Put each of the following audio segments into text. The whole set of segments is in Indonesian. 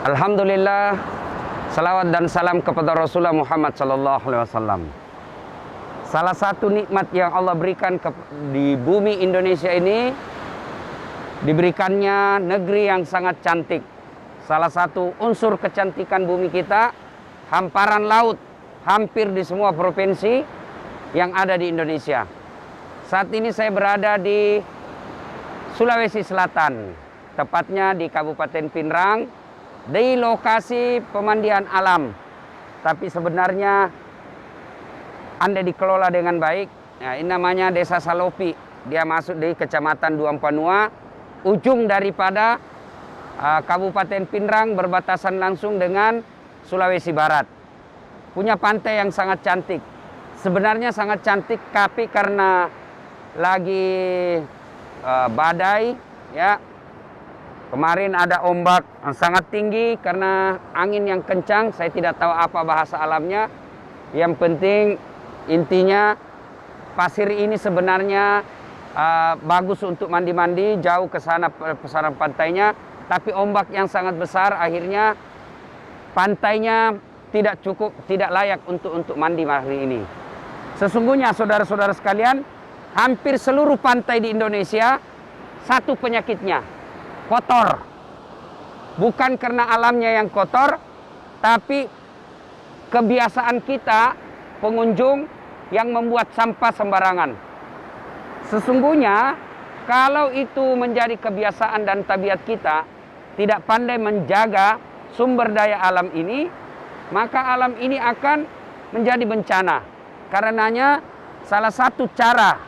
Alhamdulillah, salawat dan salam kepada Rasulullah Muhammad SAW. Salah satu nikmat yang Allah berikan di bumi Indonesia ini, diberikannya negeri yang sangat cantik. Salah satu unsur kecantikan bumi kita, hamparan laut hampir di semua provinsi yang ada di Indonesia. Saat ini saya berada di Sulawesi Selatan, tepatnya di Kabupaten Pinrang, di lokasi pemandian alam. Tapi sebenarnya andai dikelola dengan baik, ya, ini namanya Desa Salopi. Dia masuk di Kecamatan Duampanua, ujung daripada Kabupaten Pinrang, berbatasan langsung dengan Sulawesi Barat. Punya pantai yang sangat cantik. Sebenarnya sangat cantik, tapi karena lagi badai, ya, kemarin ada ombak yang sangat tinggi karena angin yang kencang. Saya tidak tahu apa bahasa alamnya. Yang penting intinya pasir ini sebenarnya bagus untuk mandi-mandi, jauh ke sana pesaran pantainya. Tapi ombak yang sangat besar akhirnya pantainya tidak layak untuk mandi hari ini. Sesungguhnya saudara-saudara sekalian, hampir seluruh pantai di Indonesia satu penyakitnya, kotor. Bukan karena alamnya yang kotor, tapi kebiasaan kita pengunjung yang membuat sampah sembarangan. Sesungguhnya kalau itu menjadi kebiasaan dan tabiat kita, tidak pandai menjaga sumber daya alam ini, maka alam ini akan menjadi bencana. Karenanya salah satu cara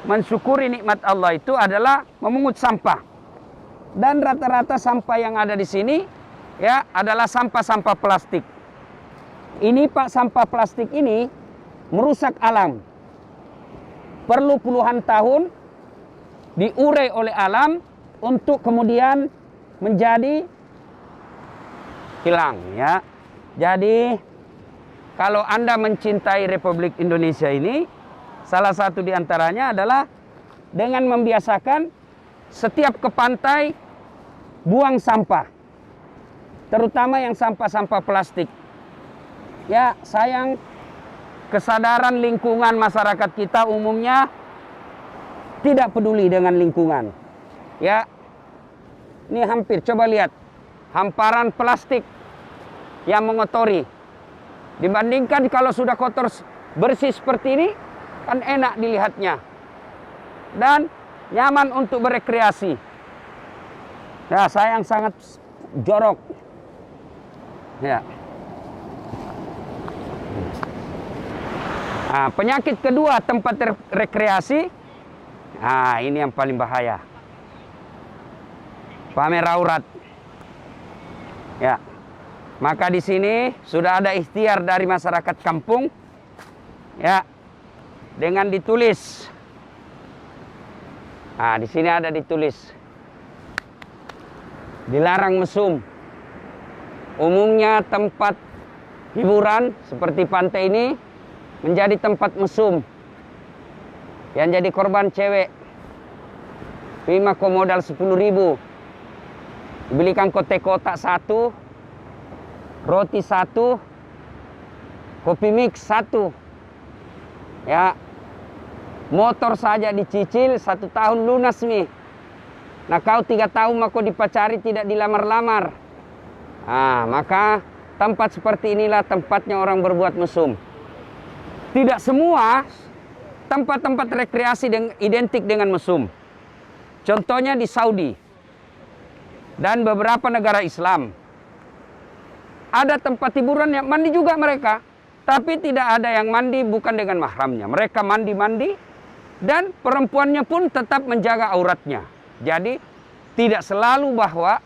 mensyukuri nikmat Allah itu adalah memungut sampah. Dan rata-rata sampah yang ada di sini, ya, adalah sampah-sampah plastik. Ini Pak, sampah plastik ini merusak alam. Perlu puluhan tahun diurai oleh alam untuk kemudian menjadi hilang, ya. Jadi kalau Anda mencintai Republik Indonesia ini, salah satu di antaranya adalah dengan membiasakan setiap ke pantai buang sampah, terutama yang sampah-sampah plastik. Ya, sayang kesadaran lingkungan masyarakat kita umumnya tidak peduli dengan lingkungan. Ya, ini hampir, coba lihat, hamparan plastik yang mengotori. Dibandingkan kalau sudah kotor bersih seperti ini, kan enak dilihatnya. Dan nyaman untuk berekreasi. Ya, sayang sangat jorok. Ya. Nah, penyakit kedua tempat rekreasi. Nah, ini yang paling bahaya. Pamer aurat. Ya. Maka di sini sudah ada ikhtiar dari masyarakat kampung, ya, dengan ditulis. Nah, di sini ada ditulis, dilarang mesum. Umumnya tempat hiburan seperti pantai ini menjadi tempat mesum. Yang jadi korban cewek. Terima modal 10.000. Dibelikan kotak-kotak 1, roti 1, kopi mix 1. Ya. Motor saja dicicil 1 tahun lunas nih. Nah, kau 3 tahun mako dipacari tidak dilamar-lamar. Nah, maka tempat seperti inilah tempatnya orang berbuat mesum. Tidak semua tempat-tempat rekreasi identik dengan mesum. Contohnya di Saudi dan beberapa negara Islam. Ada tempat hiburan yang mandi juga mereka, tapi tidak ada yang mandi bukan dengan mahramnya. Mereka mandi-mandi dan perempuannya pun tetap menjaga auratnya. Jadi tidak selalu bahwa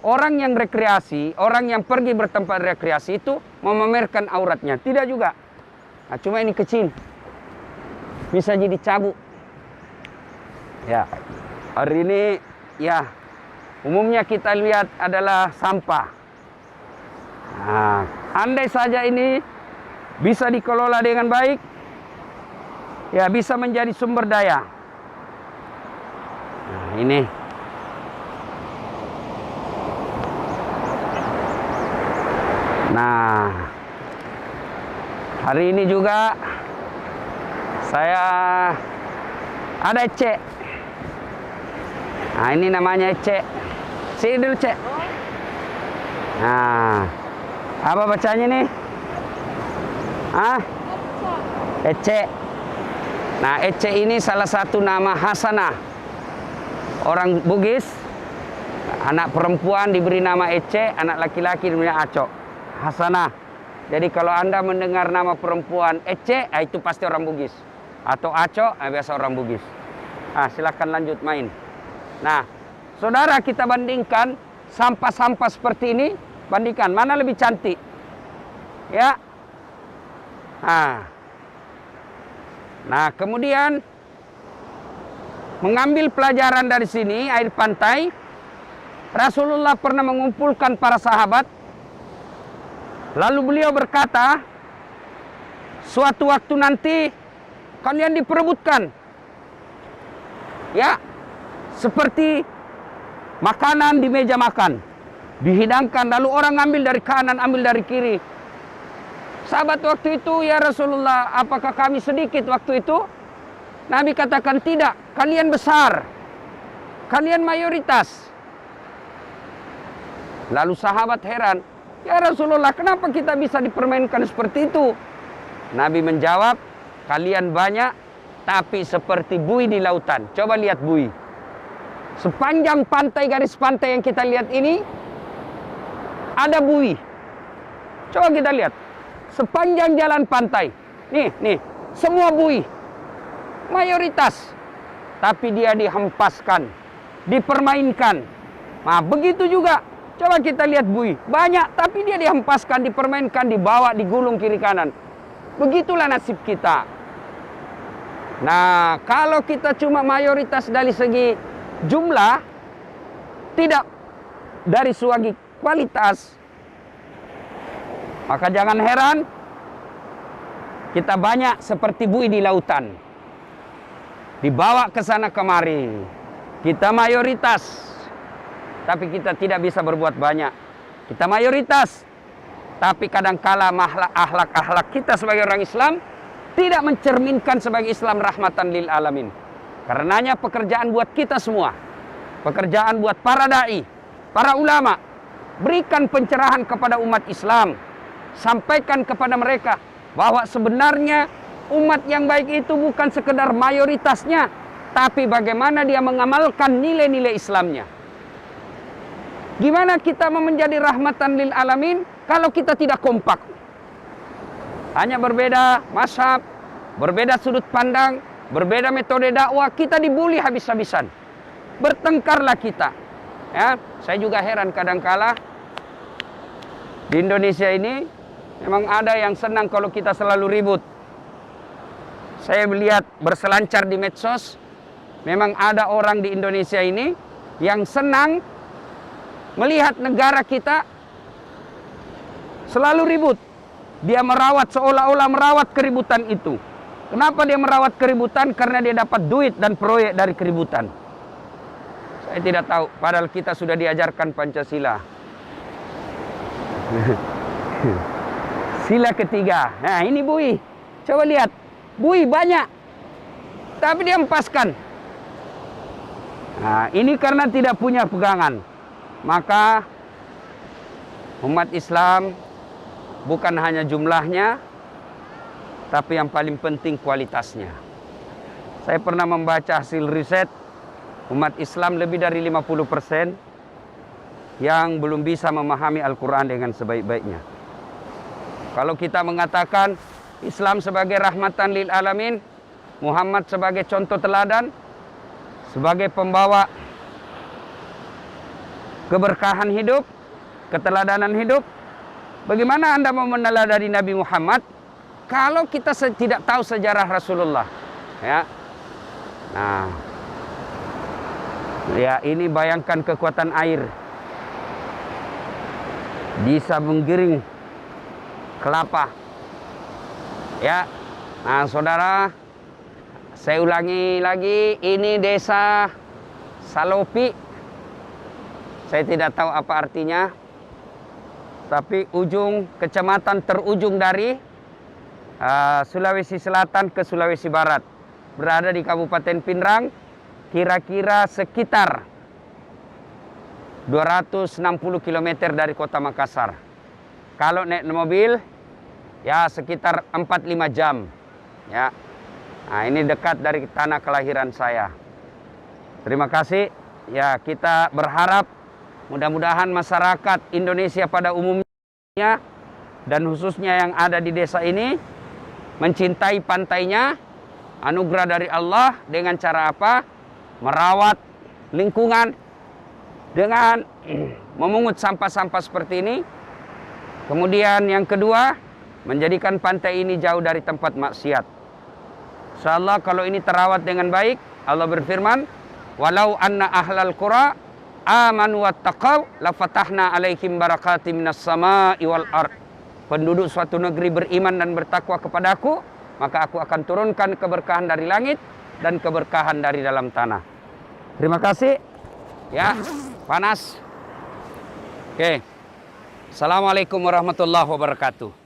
orang yang rekreasi, orang yang pergi bertempat rekreasi itu memamerkan auratnya. Tidak juga. Nah, cuma ini kecil. Bisa jadi cabuk. Ya. Hari ini, ya, umumnya kita lihat adalah sampah. Nah, andai saja ini bisa dikelola dengan baik, ya, bisa menjadi sumber daya. Nah, ini. Nah, hari ini juga saya ada Ece. Nah, ini namanya Ece. Sini dulu, Cek. Nah, apa bacanya nih? Ece. Nah, Ece ini salah satu nama Hasanah. Orang Bugis, anak perempuan diberi nama Ece, anak laki-laki diberi Aco. Hasanah. Jadi kalau Anda mendengar nama perempuan Ece, itu pasti orang Bugis. Atau Aco, biasa orang Bugis. Silakan lanjut main. Nah, saudara, kita bandingkan sampah-sampah seperti ini, bandingkan mana lebih cantik. Ya. Nah, kemudian mengambil pelajaran dari sini, air pantai, Rasulullah pernah mengumpulkan para sahabat. Lalu beliau berkata, suatu waktu nanti kalian diperebutkan. Ya, seperti makanan di meja makan. Dihidangkan, lalu orang ambil dari kanan, ambil dari kiri. Sahabat waktu itu, ya Rasulullah, apakah kami sedikit waktu itu? Nabi katakan, tidak, kalian besar. Kalian mayoritas. Lalu sahabat heran, ya Rasulullah, kenapa kita bisa dipermainkan seperti itu? Nabi menjawab, kalian banyak, tapi seperti buih di lautan. Coba lihat buih. Sepanjang pantai, garis pantai yang kita lihat ini, ada buih. Coba kita lihat. Sepanjang jalan pantai. Nih, semua buih. Mayoritas. Tapi dia dihempaskan, dipermainkan. Nah, begitu juga. Coba kita lihat buih. Banyak, tapi dia dihempaskan, dipermainkan, dibawa, digulung kiri kanan. Begitulah nasib kita. Nah, kalau kita cuma mayoritas dari segi jumlah, tidak dari segi kualitas, maka jangan heran kita banyak seperti buih di lautan. Dibawa ke sana kemari. Kita mayoritas, tapi kita tidak bisa berbuat banyak. Kita mayoritas, tapi kadangkala akhlak kita sebagai orang Islam tidak mencerminkan sebagai Islam rahmatan lil alamin. Karenanya pekerjaan buat kita semua. Pekerjaan buat para dai, para ulama. Berikan pencerahan kepada umat Islam. Sampaikan kepada mereka bahwa sebenarnya umat yang baik itu bukan sekedar mayoritasnya, tapi bagaimana dia mengamalkan nilai-nilai Islamnya. Gimana kita mau menjadi rahmatan lil alamin kalau kita tidak kompak? Hanya berbeda mazhab, berbeda sudut pandang, berbeda metode dakwah, kita dibully habis-habisan. Bertengkarlah kita. Ya, saya juga heran kadangkala di Indonesia ini memang ada yang senang kalau kita selalu ribut. Saya melihat berselancar di medsos, memang ada orang di Indonesia ini yang senang melihat negara kita selalu ribut. Dia merawat, seolah-olah merawat keributan itu. Kenapa dia merawat keributan? Karena dia dapat duit dan proyek dari keributan. Saya tidak tahu, padahal kita sudah diajarkan Pancasila. Sila ketiga. Nah, ini buih. Coba lihat. Buih banyak. Tapi dia hempaskan. Nah, ini karena tidak punya pegangan. Maka umat Islam bukan hanya jumlahnya, tapi yang paling penting kualitasnya. Saya pernah membaca hasil riset, umat Islam lebih dari 50% yang belum bisa memahami Al-Quran dengan sebaik-baiknya. Kalau kita mengatakan Islam sebagai rahmatan lil alamin, Muhammad sebagai contoh teladan, sebagai pembawa keberkahan hidup, keteladanan hidup, bagaimana Anda mau meneladani Nabi Muhammad kalau kita tidak tahu sejarah Rasulullah? Ya. Nah, ya ini bayangkan kekuatan air. Bisa menggiring kelapa. Ya. Nah, saudara, saya ulangi lagi, ini desa Salopi. Saya tidak tahu apa artinya. tapi ujung kecamatan terujung dari Sulawesi Selatan ke Sulawesi Barat. Berada di Kabupaten Pinrang, kira-kira sekitar 260 km dari kota Makassar. Kalau naik mobil, ya sekitar 4-5 jam. Ya, nah ini dekat dari tanah kelahiran saya. Terima kasih. Ya, kita berharap mudah-mudahan masyarakat Indonesia pada umumnya dan khususnya yang ada di desa ini mencintai pantainya, anugerah dari Allah dengan cara apa? Merawat lingkungan dengan memungut sampah-sampah seperti ini. Kemudian yang kedua, menjadikan pantai ini jauh dari tempat maksiat. Insyaallah kalau ini terawat dengan baik, Allah berfirman, walau anna ahlal qura amanu wattaqau lafatahna alaihim barakatim minas sama'i wal ard. Penduduk suatu negeri beriman dan bertakwa kepadaku, maka aku akan turunkan keberkahan dari langit dan keberkahan dari dalam tanah. Terima kasih. Ya, panas. Oke. Assalamualaikum warahmatullahi wabarakatuh.